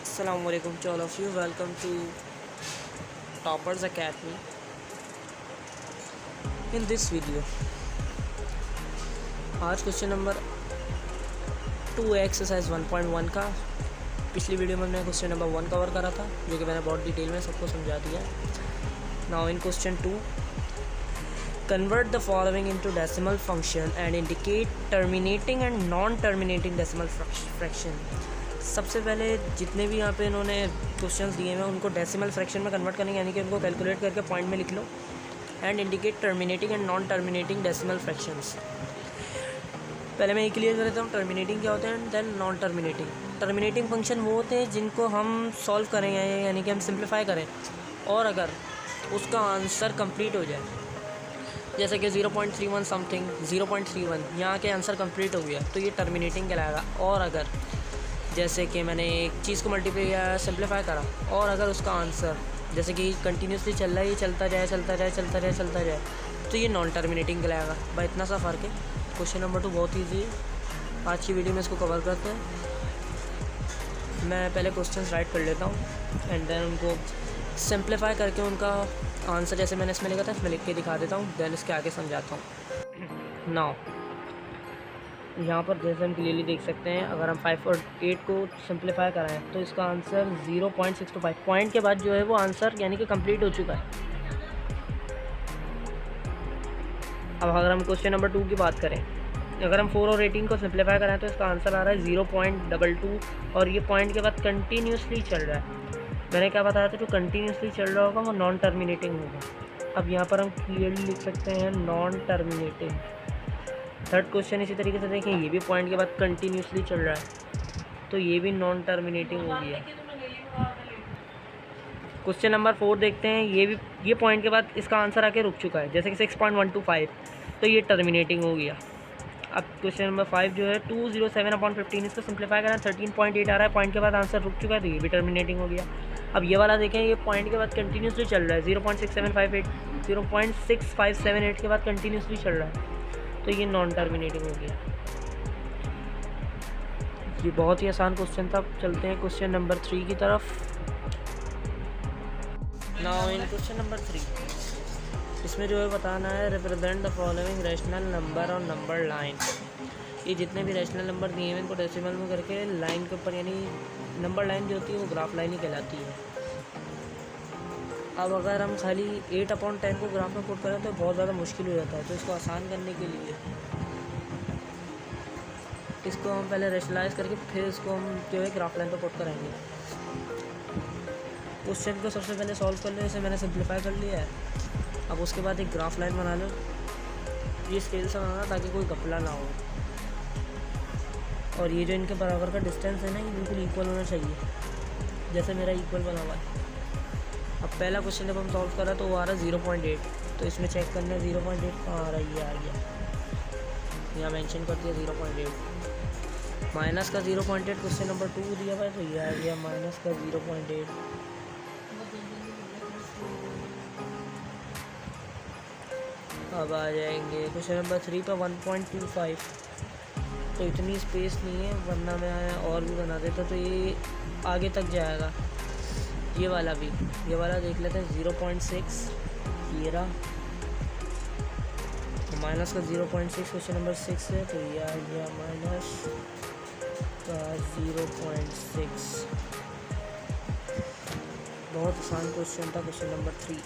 Assalamualaikum to all of you. Welcome to Toppers Academy. In this video, आज question number 2 exercise 1.1 का, पिछली video में मैंने question number 1 cover करा था, जो कि मैंने बहुत डिटेल में सबको समझा दिया है। Now in question 2, convert the following into decimal function and indicate terminating and non-terminating decimal fraction। सबसे पहले जितने भी यहाँ पे इन्होंने क्वेश्चंस दिए हैं उनको डेसिमल फ्रैक्शन में कन्वर्ट करेंगे, यानी कि उनको कैलकुलेट करके पॉइंट में लिख लो। And indicate terminating and non terminating decimal fractions. पहले मैं ये क्लियर कर देता हूँ टर्मिनेटिंग क्या होते हैं, then non terminating. Terminating function वो होते हैं जिनको हम सॉल्व करेंगे, यानी कि हम सिंप्लीफाई करें और अगर उसका आंसर कंप्लीट हो जाए, जैसे कि 0.31 समथिंग 0.31 यहाँ के आंसर कंप्लीट हो गया तो ये टर्मिनेटिंग कहलाएगा। और अगर जैसे कि मैंने एक चीज़ को मल्टीप्लाई या सिंप्लीफाई करा और अगर उसका आंसर जैसे कि कंटिन्यूसली चल रहा है, ये चलता जाए तो ये नॉन टर्मिनेटिंग कहलाएगा। भाई इतना सा फ़र्क है। क्वेश्चन नंबर 2 बहुत ईजी है, आज की वीडियो में इसको कवर करते हैं। मैं पहले क्वेश्चंस राइट कर लेता हूँ एंड देन उनको सिंप्लीफाई करके उनका आंसर जैसे मैंने इसमें लिखा था इसमें लिख के दिखा देता हूँ, देन इसके आगे समझाता हूँ। नाउ यहाँ पर जैसे हम क्लियरली देख सकते हैं, अगर हम 5 और 8 को सिंप्लीफाई कराएं तो इसका आंसर 0.625 पॉइंट के बाद जो है वो आंसर यानी कि कंप्लीट हो चुका है। अब अगर हम क्वेश्चन नंबर 2 की बात करें, अगर हम 4 और 18 को सिंप्लीफाई कराएं तो इसका आंसर आ रहा है 0.22 और ये पॉइंट के बाद कंटिन्यूसली चल रहा है। मैंने क्या बताया था, जो कंटिन्यूसली चल रहा होगा वो नॉन टर्मिनेटिंग होगा। अब यहाँ पर हम क्लियरली लिख सकते हैं नॉन टर्मिनेटिंग। थर्ड क्वेश्चन इसी तरीके से देखें, ये भी पॉइंट के बाद कंटिन्यूसली चल रहा है तो ये भी नॉन टर्मिनेटिंग हो गया। क्वेश्चन नंबर 4 देखते हैं, ये पॉइंट के बाद इसका आंसर आके रुक चुका है, जैसे कि 6.125 तो ये टर्मिनेटिंग हो गया। अब क्वेश्चन नंबर 5 जो है 207/15, इसको सिंप्लीफाई करना 13.8 आ रहा है, पॉइंट के बाद आंसर रुक चुका है तो ये भी टर्मिनेटिंग हो गया। अब ये वाला देखें, ये पॉइंट के बाद कंटिन्यूसली चल रहा है, 0.6578 के बाद कंटिन्यूसली चल रहा है तो ये नॉन टर्मिनेटिंग हो गया। ये बहुत ही आसान क्वेश्चन था। चलते हैं क्वेश्चन नंबर 3 की तरफ। नाउ इन क्वेश्चन नंबर 3, इसमें जो है बताना है represent the following rational number और नंबर लाइन। ये जितने भी रैशनल नंबर दिए हैं इनको डेसिमल में करके लाइन के ऊपर, यानी नंबर लाइन जो होती है वो ग्राफ लाइन ही कहलाती है। अब अगर हम खाली 8/10 को ग्राफ में पुट करें तो बहुत ज़्यादा मुश्किल हो जाता है, तो इसको आसान करने के लिए इसको हम पहले रेशनलाइज करके फिर इसको हम जो है ग्राफ लाइन पर पुट करेंगे। क्वेश्चन को सबसे पहले सॉल्व कर लो, इसे मैंने सिंप्लीफाई कर लिया है। अब उसके बाद एक ग्राफ लाइन बना लो, ये स्केल से बनाना ताकि कोई घपला ना हो, और ये जो इनके बराबर का डिस्टेंस है ना ये बिल्कुल इक्वल होना चाहिए, जैसे मेरा इक्वल बना हुआ है। अब पहला क्वेश्चन जब हम सॉल्व कर रहे हैं तो वो आ रहा है 0.8, तो इसमें चेक करना है 0.8 कहाँ आ रहा है, ये आ गया, यहाँ मेंशन कर दिया 0.8। माइनस का 0.8 क्वेश्चन नंबर 2 दिया हुआ है तो ये आ गया माइनस का 0.8। अब आ जाएंगे क्वेश्चन नंबर 3 पर 1.25, तो इतनी स्पेस नहीं है वरना मैं और भी बना देता तो ये आगे तक जाएगा। ये वाला देख लेते हैं 0.6, ये रहा, तो माइनस का 0.6 क्वेश्चन नंबर 6 है तो ये आ गया माइनस का 0.6। बहुत आसान क्वेश्चन था क्वेश्चन नंबर 3।